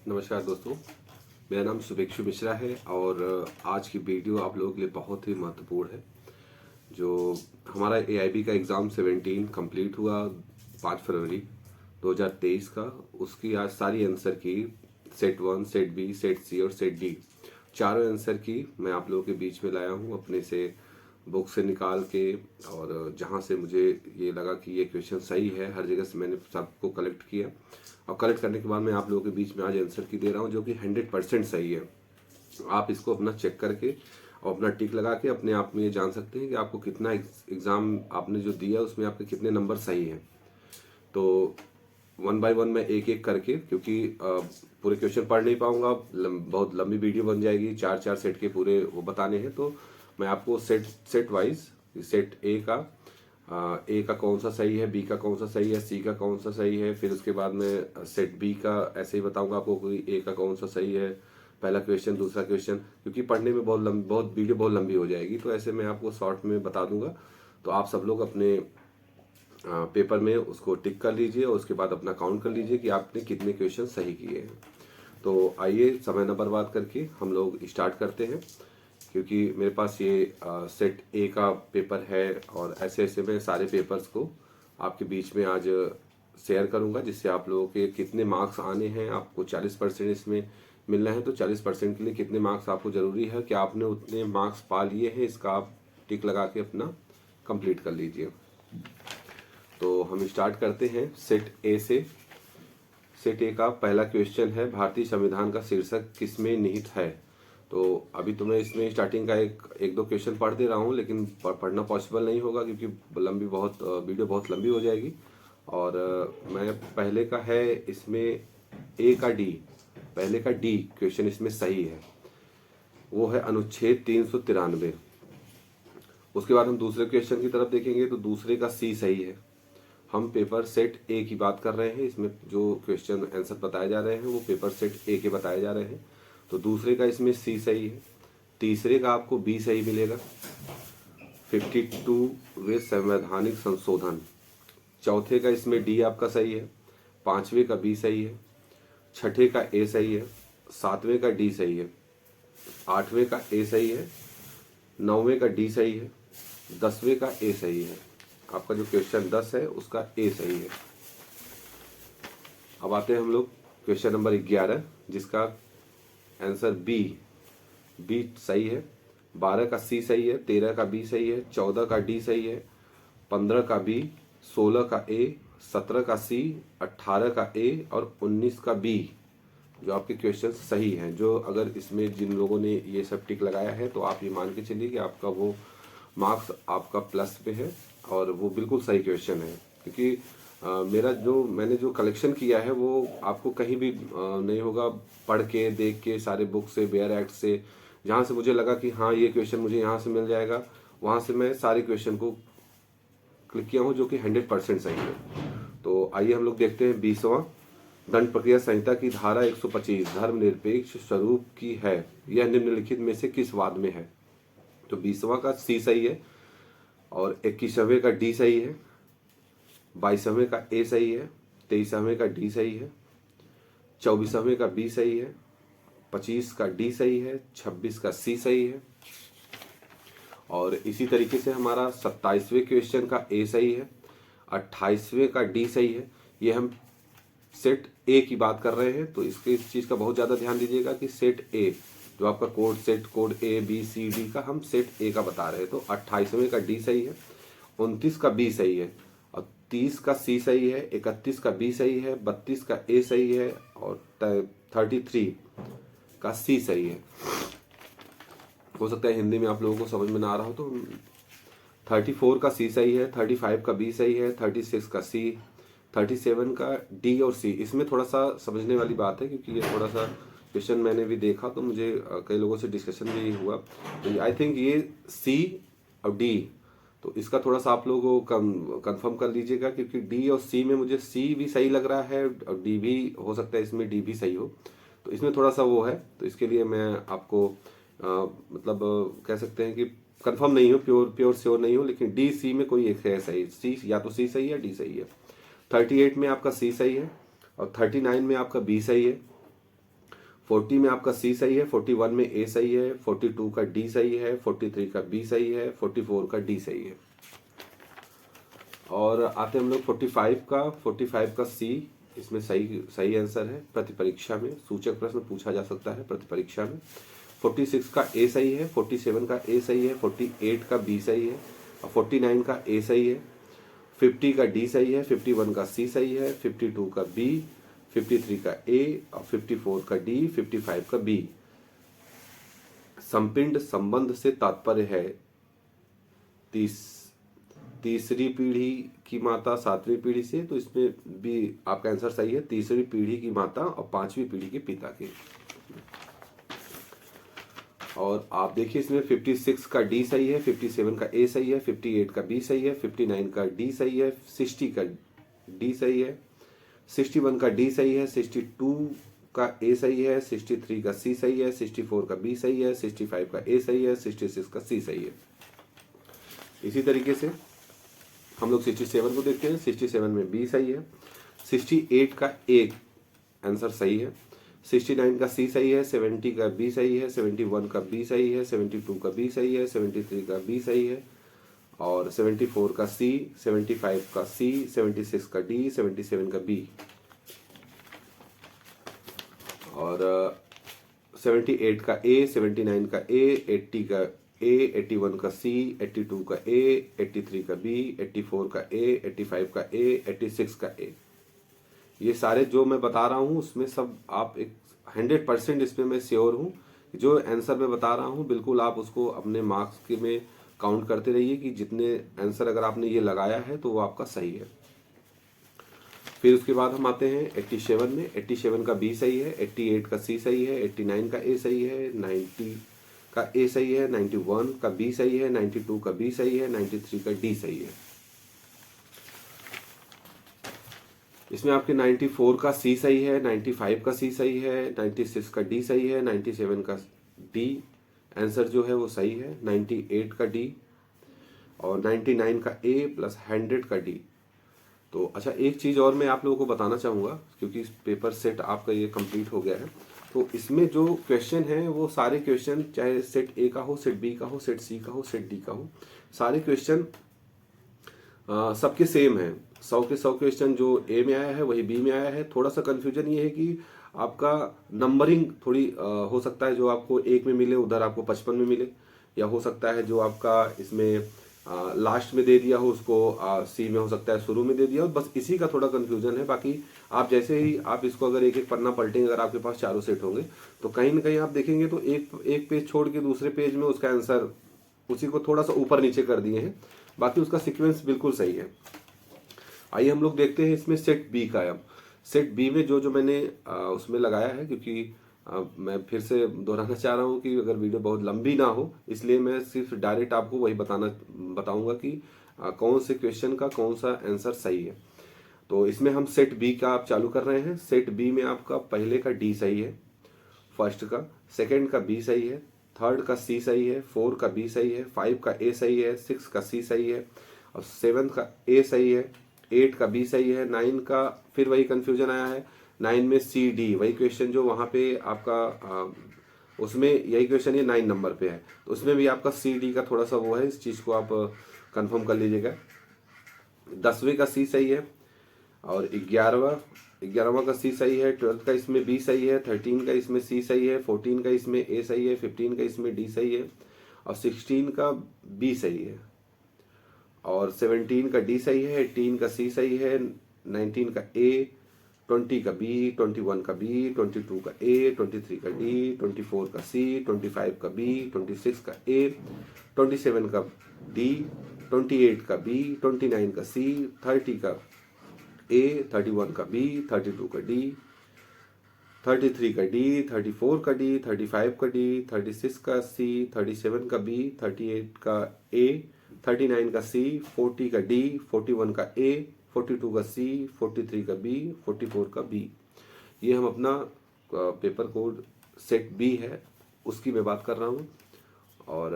नमस्कार दोस्तों, मेरा नाम शुभेक्षु मिश्रा है और आज की वीडियो आप लोगों के लिए बहुत ही महत्वपूर्ण है। जो हमारा एआईबी का एग्ज़ाम 17 कंप्लीट हुआ 5 फरवरी 2023 का, उसकी आज सारी आंसर की सेट 1, सेट बी, सेट सी और सेट डी चारों आंसर की मैं आप लोगों के बीच में लाया हूँ अपने से बुक से निकाल के। और जहाँ से मुझे ये लगा कि ये क्वेश्चन सही है, हर जगह से मैंने सबको कलेक्ट किया और कलेक्ट करने के बाद मैं आप लोगों के बीच में आज आंसर की दे रहा हूँ जो कि 100% सही है। आप इसको अपना चेक करके और अपना टिक लगा के अपने आप में ये जान सकते हैं कि आपको कितना एग्ज़ाम आपने जो दिया उसमें आपके कितने नंबर सही हैं। तो वन बाय वन मैं एक एक करके, क्योंकि पूरे क्वेश्चन पढ़ नहीं पाऊंगा, बहुत लंबी वीडियो बन जाएगी, चार चार सेट के पूरे वो बताने हैं। तो मैं आपको सेट वाइज सेट ए का कौन सा सही है, बी का कौन सा सही है, सी का कौन सा सही है, फिर उसके बाद मैं सेट बी का ऐसे ही बताऊंगा आपको कि ए का कौन सा सही है, पहला क्वेश्चन दूसरा क्वेश्चन, क्योंकि पढ़ने में बहुत वीडियो बहुत लंबी हो जाएगी। तो ऐसे मैं आपको शॉर्ट में बता दूंगा। तो आप सब लोग अपने पेपर में उसको टिक कर लीजिए और उसके बाद अपना काउंट कर लीजिए कि आपने कितने क्वेश्चन सही किए हैं। तो आइए समय न बर्बाद करके हम लोग स्टार्ट करते हैं, क्योंकि मेरे पास ये सेट ए का पेपर है और ऐसे ऐसे मैं सारे पेपर्स को आपके बीच में आज शेयर करूंगा, जिससे आप लोगों के कितने मार्क्स आने हैं। आपको 40% इसमें मिलना है, तो 40% के लिए कितने मार्क्स आपको ज़रूरी है कि आपने उतने मार्क्स पा लिए हैं, इसका आप टिक लगा के अपना कंप्लीट कर लीजिए। तो हम स्टार्ट करते हैं सेट ए से। सेट ए का पहला क्वेश्चन है, भारतीय संविधान का शीर्षक किसमें निहित है। तो अभी तो मैं इसमें स्टार्टिंग का एक दो क्वेश्चन पढ़ दे रहा हूँ, लेकिन पढ़ना पॉसिबल नहीं होगा क्योंकि वीडियो बहुत लंबी हो जाएगी। और मैं पहले का है इसमें ए का डी, पहले का डी क्वेश्चन इसमें सही है, वो है अनुच्छेद 393। उसके बाद हम दूसरे क्वेश्चन की तरफ देखेंगे तो दूसरे का सी सही है। हम पेपर सेट ए की बात कर रहे हैं, इसमें जो क्वेश्चन आंसर बताए जा रहे हैं वो पेपर सेट ए के बताए जा रहे हैं। तो दूसरे का इसमें सी सही है, तीसरे का आपको बी सही मिलेगा, 52वें संवैधानिक संशोधन। चौथे का इसमें डी आपका सही है, पांचवें का बी सही है, छठे का ए सही है, सातवें का डी सही है, आठवें का ए सही है, नौवें का डी सही है, 10वें का ए सही है। आपका जो क्वेश्चन 10 है उसका ए सही है। अब आते हैं हम लोग क्वेश्चन नंबर 11, जिसका आंसर बी सही है, 12 का सी सही है, 13 का बी सही है, 14 का डी सही है, 15 का बी, 16 का ए, 17 का सी, 18 का ए और 19 का बी जो आपके क्वेश्चन सही हैं। जो अगर इसमें जिन लोगों ने ये सब टिक लगाया है तो आप ये मान के चलिए कि आपका वो मार्क्स आपका प्लस पे है और वो बिल्कुल सही क्वेश्चन है। क्योंकि मैंने जो कलेक्शन किया है वो आपको कहीं भी नहीं होगा। पढ़ के देख के सारे बुक से, बेयर एक्ट से, जहाँ से मुझे लगा कि हाँ ये क्वेश्चन मुझे यहाँ से मिल जाएगा, वहाँ से मैं सारे क्वेश्चन को क्लिक किया हूँ जो कि 100% सही है। तो आइए हम लोग देखते हैं 20वां, दंड प्रक्रिया संहिता की धारा 125 धर्मनिरपेक्ष स्वरूप की है, यह निम्नलिखित में से किस वाद में है। तो 20वां का सी सही है और 21वें का डी सही है, 22वें का ए सही है, 23वें का डी सही है, 24वें का बी सही है, 25 का डी सही है, 26 का सी सही है। और इसी तरीके से हमारा 27वें क्वेश्चन का ए सही है, 28वें का डी सही है। ये हम सेट ए की बात कर रहे हैं, तो इस चीज़ का बहुत ज़्यादा ध्यान दीजिएगा कि सेट ए जो आपका code A B C D का हम सेट ए का बता रहे हैं। तो 28वें का डी सही है, 29 का बी सही है और 30 का सी सही है, 31 का बी सही है, 32 का ए सही है और 33 का सी सही है। हो सकता है हिंदी में आप लोगों को समझ में ना आ रहा हो, तो 34 का सी सही है, 35 का बी सही है, 36 का सी, 37 का डी और सी। इसमें थोड़ा सा समझने वाली बात है क्योंकि ये थोड़ा सा क्वेश्चन मैंने भी देखा तो मुझे कई लोगों से डिस्कशन भी हुआ। तो आई थिंक ये सी और डी, तो इसका थोड़ा सा आप लोगों को कंफर्म कर लीजिएगा, क्योंकि डी और सी में मुझे सी भी सही लग रहा है और डी भी हो सकता है इसमें डी भी सही हो। तो इसमें थोड़ा सा वो है, तो इसके लिए मैं आपको मतलब कह सकते हैं कि कंफर्म नहीं हो, प्योर श्योर नहीं हो, लेकिन डी सी में कोई एक है सही। सी या तो सी सही है, डी सही है। 38 में आपका सी सही है और 39 में आपका बी सही है। 40 में आपका सी सही है, 41 में ए सही है, 42 का डी सही है, 43 का बी सही है, 44 का डी सही है। और आते हम लोग 45 का सी, इसमें सही आंसर है। प्रतिपरीक्षा में सूचक प्रश्न पूछा जा सकता है प्रतिपरीक्षा में। 46 का ए सही है, 47 का ए सही है, 48 का बी सही है, और 49 का ए सही है, 50 का डी सही है, 51 का सी सही है, 52 का बी, 53 का ए, और 54 का डी, 55 का बी। संपिंड संबंध से तात्पर्य है तीसरी पीढ़ी की माता 7वीं पीढ़ी से, तो इसमें भी आपका आंसर सही है। तीसरी पीढ़ी की माता और 5वीं पीढ़ी के पिता के। और आप देखिए इसमें 56 का डी सही है, 57 का ए सही है, 58 का बी सही है, 59 का डी सही है, 60 का डी सही है, 61 का डी सही है, 62 का ए सही है, 63 का सी सही है, 64 का बी सही है, 65 का ए सही है, 66 का सी सही है। इसी तरीके से हम लोग 67 को देखते हैं। 67 में बी सही है, 68 का ए आंसर सही है, 69 का सी सही है, 70 का बी सही है, 71 का बी सही है, 72 का बी सही है, 73 का बी सही है, और 74 का सी, 75 का सी, 76 का डी, 77 का बी, और 78 का ए, 79 का ए, 80 का ए, 81 का सी, 82 का ए, 83 का बी, 84 का ए, 85 का ए, 86 का ए। ये सारे जो मैं बता रहा हूँ उसमें सब आप एक 100% इसमें मैं श्योर हूँ। जो आंसर मैं बता रहा हूँ बिल्कुल आप उसको अपने मार्क्स के में काउंट करते रहिए कि जितने आंसर अगर आपने ये लगाया है तो वो आपका सही है। फिर उसके बाद हम आते हैं 87 में। 87 का बी सही है, 88 का सी सही है, 89 का ए सही है, 90 का ए सही है, 91 का बी सही है, 92 का बी सही है, 93 का डी सही है। इसमें आपके 94 का सी सही है, 95 का सी सही है, 96 का डी सही है, 97 का डी आंसर जो है वो सही है, 98 का डी, और 99 का ए प्लस 100 का डी। तो अच्छा एक चीज़ और मैं आप लोगों को बताना चाहूँगा, क्योंकि पेपर सेट आपका ये कंप्लीट हो गया है, तो इसमें जो क्वेश्चन हैं वो सारे क्वेश्चन चाहे सेट ए का हो, सेट बी का हो, सेट सी का हो, सेट डी का हो, सारे क्वेश्चन सबके सेम है। 100 के 100 क्वेश्चन जो ए में आया है वही बी में आया है। थोड़ा सा कन्फ्यूजन ये है कि आपका नंबरिंग थोड़ी हो सकता है, जो आपको 1 में मिले उधर आपको 55 में मिले, या हो सकता है जो आपका इसमें लास्ट में दे दिया हो उसको सी में हो सकता है शुरू में दे दिया हो। बस इसी का थोड़ा कंफ्यूजन है। बाकी आप जैसे ही आप इसको अगर एक एक पन्ना पलटेंगे, अगर आपके पास चारों सेट होंगे तो कहीं ना कहीं आप देखेंगे तो एक पेज छोड़ के दूसरे पेज में उसका आंसर उसी को थोड़ा सा ऊपर नीचे कर दिए हैं, बाकी उसका सीक्वेंस बिल्कुल सही है। आइए हम लोग देखते हैं इसमें सेट बी का। अब सेट बी में जो मैंने उसमें लगाया है, क्योंकि मैं फिर से दोहराना चाह रहा हूँ कि अगर वीडियो बहुत लंबी ना हो, इसलिए मैं सिर्फ डायरेक्ट आपको वही बताऊंगा कि कौन से क्वेश्चन का कौन सा आंसर सही है। तो इसमें हम सेट बी का आप चालू कर रहे हैं। सेट बी में आपका पहले का डी सही है, फर्स्ट का, सेकंड का बी सही है, थर्ड का सी सही है, 4 का बी सही है, 5 का ए सही है, 6 का सी सही है, और 7 का ए सही है, 8 का बी सही है, 9 का फिर वही कंफ्यूजन आया है, 9 में सी डी, वही क्वेश्चन जो वहाँ पे आपका उसमें यही क्वेश्चन ये 9 नंबर पे है, तो उसमें भी आपका सी डी का थोड़ा सा वो है, इस चीज़ को आप कंफर्म कर लीजिएगा। 10वें का सी सही है, और 11वां का सी सही है, 12th का इसमें बी सही है, 13 का इसमें सी सही है, 14 का इसमें ए सही है, 15 का इसमें डी सही है, और 16 का बी सही है, और 17 का डी सही है, 18 का सी सही है, 19 का ए, 20 का बी, 21 का बी, 22 का ए, 23 का डी, 24 का सी, 25 का बी, 26 का ए, 27 का डी, 28 का बी, 29 का सी, 30 का ए, 31 का बी, 32 का डी, 33 का डी, 34 का डी, 35 का डी, 36 का सी, 37 का बी, 38 का ए, 39 का सी, 40 का डी, 41 का ए, 42 का सी, 43 का बी, 44 का बी। ये हम अपना पेपर कोड सेट बी है उसकी मैं बात कर रहा हूँ। और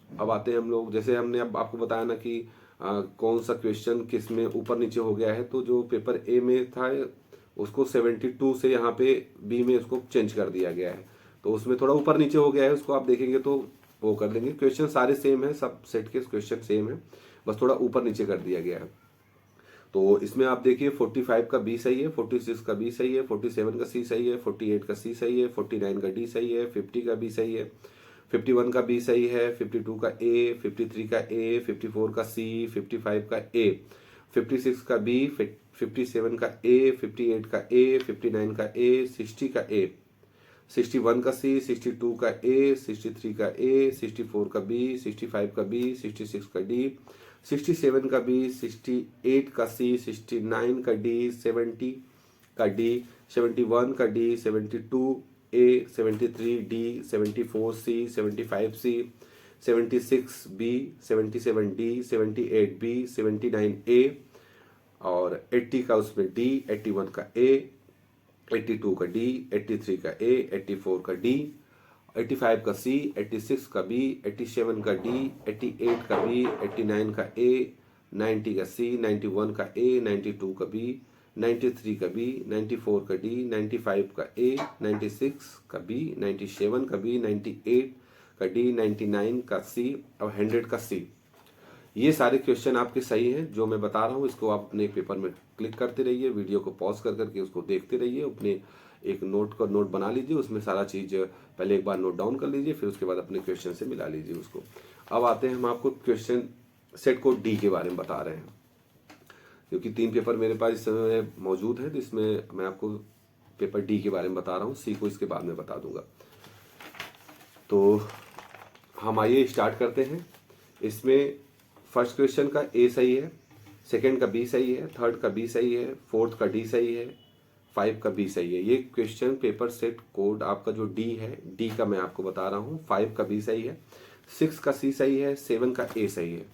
अब आते हैं हम लोग, जैसे हमने अब आपको बताया ना कि कौन सा क्वेश्चन किस में ऊपर नीचे हो गया है, तो जो पेपर ए में था उसको 72 से यहाँ पे बी में उसको चेंज कर दिया गया है, तो उसमें थोड़ा ऊपर नीचे हो गया है, उसको आप देखेंगे तो वो कर लेंगे। क्वेश्चन सारे सेम है, सब सेट के क्वेश्चन सेम है, बस थोड़ा ऊपर नीचे कर दिया गया है। तो इसमें आप देखिए 45 का बी सही है, 46 का बी सही है, 47 का सी सही है, 48 का सी सही है, 49 का डी सही है, 50 का बी सही है, 51 का बी सही है, 52 का ए, 53 का ए, 54 का सी, 55 का ए, 56 का बी, 57 का ए, 58 का ए, 59 का ए, 60 का ए, 61 का सी, 62 का ए, 63 का ए, 64 का बी, 65 का बी, 66 का डी, 67 का बी, 68 का सी, 69 का डी, 70 का डी, 71 का डी, 72 ए, 73 डी, 74 सी, 75 सी, 76 बी, 77 डी, 78 बी, 79 ए और 80 का उसमें डी, 81 का ए, 82 का डी, 83 का ए, 84 का डी, 85 का सी, 86 का बी, 87 का डी, 88 का बी, 89 का ए, 90 का सी, 91 का ए, 92 का बी, 93 का बी, 94 का डी, 95 का ए, 96 का बी, 97 का बी, 98 का डी, 99 का सी और 100 का सी। ये सारे क्वेश्चन आपके सही हैं जो मैं बता रहा हूँ। इसको आप अपने पेपर में क्लिक करते रहिए, वीडियो को पॉज कर करके उसको देखते रहिए, अपने एक नोट बना लीजिए, उसमें सारा चीज़ पहले एक बार नोट डाउन कर लीजिए, फिर उसके बाद अपने क्वेश्चन से मिला लीजिए उसको। अब आते हैं हम आपको क्वेश्चन सेट कोड डी के बारे में बता रहे हैं, क्योंकि 3 पेपर मेरे पास इस समय मौजूद है, तो इसमें मैं आपको पेपर डी के बारे में बता रहा हूँ, सी को इसके बाद में बता दूंगा। तो हम आइए स्टार्ट करते हैं। इसमें फर्स्ट क्वेश्चन का ए सही है, सेकंड का बी सही है, थर्ड का बी सही है, फोर्थ का डी सही है, 5 का बी सही है। ये क्वेश्चन पेपर सेट कोड आपका जो डी है, डी का मैं आपको बता रहा हूँ। 5 का बी सही है, 6 का सी सही है, 7 का ए सही है।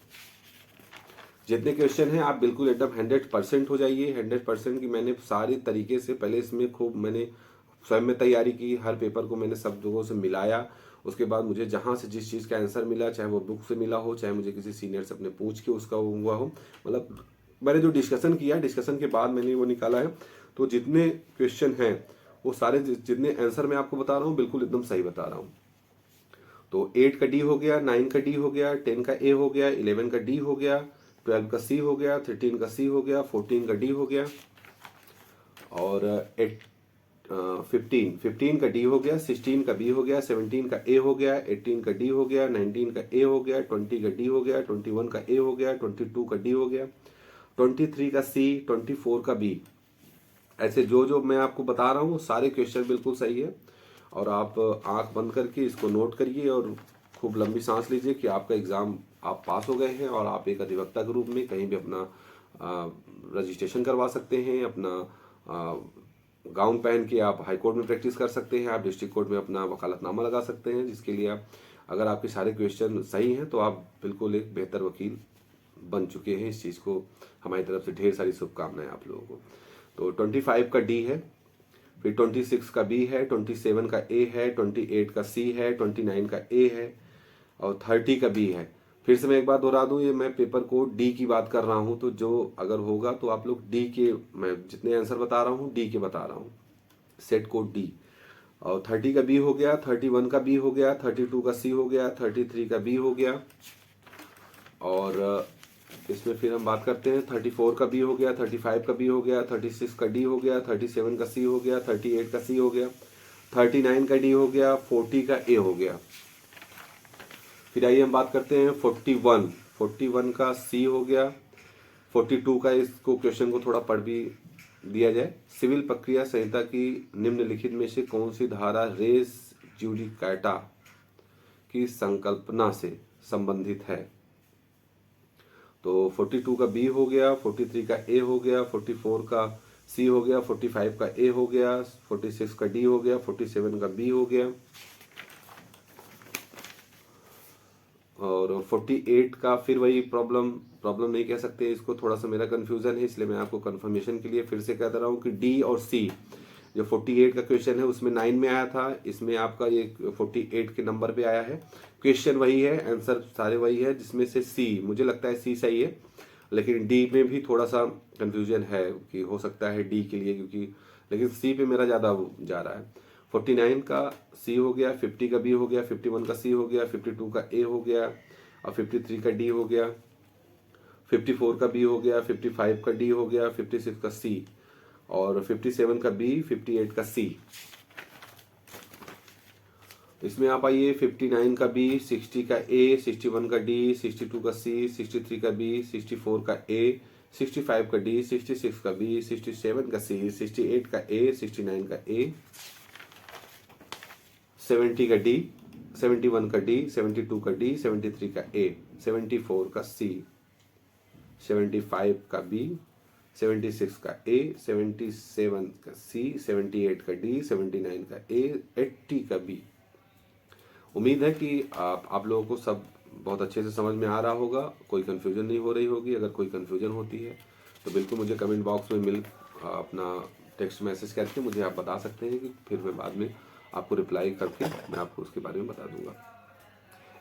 जितने क्वेश्चन हैं आप बिल्कुल एकदम 100% हो जाइए। 100% की मैंने सारी तरीके से पहले इसमें खूब मैंने स्वयं में तैयारी की, हर पेपर को मैंने सब जगहों से मिलाया। उसके बाद मुझे जहाँ से जिस चीज़ का आंसर मिला, चाहे वो बुक से मिला हो, चाहे मुझे किसी सीनियर से अपने पूछ के उसका हुआ हो, मतलब मैंने जो डिस्कशन किया, डिस्कशन के बाद मैंने वो निकाला है। तो जितने क्वेश्चन हैं वो सारे जितने आंसर मैं आपको बता रहा हूँ बिल्कुल एकदम सही बता रहा हूँ। तो 8 का डी हो गया, 9 का डी हो गया, 10 का ए हो गया, 11 का डी हो गया, 12 का सी हो गया, 13 का सी हो गया, 14 का डी हो गया और 15 का डी हो गया, 16 का बी हो गया, 17 का ए हो गया, 18 का डी हो गया, 19 का ए हो गया, 20 का डी हो गया, 21 का ए हो गया, 22 का डी हो गया, 23 का सी, 24 का बी। ऐसे जो जो मैं आपको बता रहा हूँ सारे क्वेश्चन बिल्कुल सही है। और आप आंख बंद करके इसको नोट करिए और खूब लंबी सांस लीजिए कि आपका एग्ज़ाम आप पास हो गए हैं और आप एक अधिवक्ता के रूप में कहीं भी अपना रजिस्ट्रेशन करवा सकते हैं। अपना गाउन पहन के आप हाई कोर्ट में प्रैक्टिस कर सकते हैं, आप डिस्ट्रिक्ट कोर्ट में अपना वकालतनामा लगा सकते हैं, जिसके लिए आप अगर आपके सारे क्वेश्चन सही हैं तो आप बिल्कुल एक बेहतर वकील बन चुके हैं। इस चीज़ को हमारी तरफ से ढेर सारी शुभकामनाएं आप लोगों को। तो 25 का डी है, फिर 26 का बी है, 27 का ए है, 28 का सी है, 29 का ए है और 30 का बी है। फिर से मैं एक बात दोहरा दूं, ये मैं पेपर कोड डी की बात कर रहा हूं, तो जो अगर होगा तो आप लोग डी के, मैं जितने आंसर बता रहा हूं डी के बता रहा हूं, सेट कोड डी। और 30 का बी हो गया, 31 का बी हो गया, 32 का सी हो गया, 33 का बी हो गया और इसमें फिर हम बात करते हैं 34 का बी हो गया, 35 का बी हो गया, 36 का डी हो गया, 37 का सी हो गया, 38 का सी हो गया, 39 का डी हो गया, 40 का ए हो गया। फिर आइए हम बात करते हैं 41 का सी हो गया, 42 का, इसको क्वेश्चन को थोड़ा पढ़ भी दिया जाए। सिविल प्रक्रिया संहिता की निम्नलिखित में से कौन सी धारा रेस जुडिकाटा की संकल्पना से संबंधित है? तो 42 का बी हो गया, 43 का ए हो गया, 44 का सी हो गया, 45 का ए हो गया, 46 का डी हो गया, 47 का बी हो गया और 48 का फिर वही प्रॉब्लम नहीं कह सकते इसको, थोड़ा सा मेरा कंफ्यूजन है, इसलिए मैं आपको कंफर्मेशन के लिए फिर से कह दे रहा हूँ कि डी और सी, जो 48 का क्वेश्चन है उसमें 9 में आया था, इसमें आपका ये 48 के नंबर पे आया है। क्वेश्चन वही है, आंसर सारे वही है, जिसमें से सी, मुझे लगता है सी सही है, लेकिन डी में भी थोड़ा सा कंफ्यूजन है कि हो सकता है डी के लिए, क्योंकि लेकिन सी पे मेरा ज़्यादा जा रहा है। 49 का सी हो गया, 50 का बी हो गया, 51 का सी हो गया, 52 का ए हो गया और 53 का डी हो गया, 54 का बी हो गया, 55 का डी हो गया, 56 का सी और 57 का बी, 58 का सी। इसमें आप आइए 59 का बी, 60 का ए, 61 का डी, 62 का सी, 63 का बी, 64 का ए, 65 का डी, 66 का बी, 67 का सी, 68 का ए, 69 का ए, 70 का डी, 71 का डी, 72 का डी, 73 का ए, 74 का सी, 75 का बी, 76 का ए, 77 का सी, 78 का डी, 79 का ए, 80 का बी। उम्मीद है कि आप लोगों को सब बहुत अच्छे से समझ में आ रहा होगा, कोई कन्फ्यूजन नहीं हो रही होगी। अगर कोई कन्फ्यूजन होती है तो बिल्कुल मुझे कमेंट बॉक्स में अपना टेक्स्ट मैसेज करके मुझे आप बता सकते हैं, कि फिर मैं बाद में आपको रिप्लाई करके मैं आपको उसके बारे में बता दूंगा।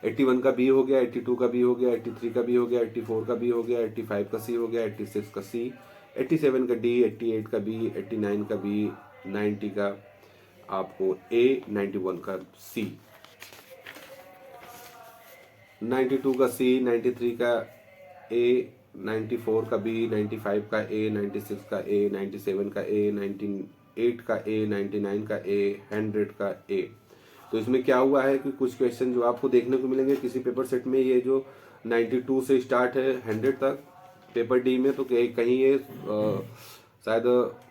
81 का बी हो गया, 82 का बी हो गया, 83 का बी हो गया, 84 का बी हो गया, 85 का सी हो गया, 86 का सी, 87 का डी, 88 का बी, 89 का बी, 90 का आपको ए, 91 का सी, 92 का सी, 93 का ए, 94 का बी, 95 का ए, 96 का ए, 97 का ए, 98 का ए, 99 का ए, 100 का ए। तो इसमें क्या हुआ है कि कुछ क्वेश्चन जो आपको देखने को मिलेंगे किसी पेपर सेट में, ये जो 92 से स्टार्ट है 100 तक, पेपर डी में तो कहीं ये शायद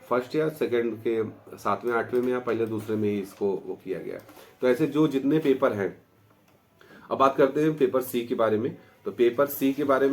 फर्स्ट या सेकंड के 7वें 8वें में या पहले दूसरे में ही इसको वो किया गया। तो ऐसे जो जितने पेपर हैं, अब बात करते हैं पेपर सी के बारे में। तो पेपर सी के बारे में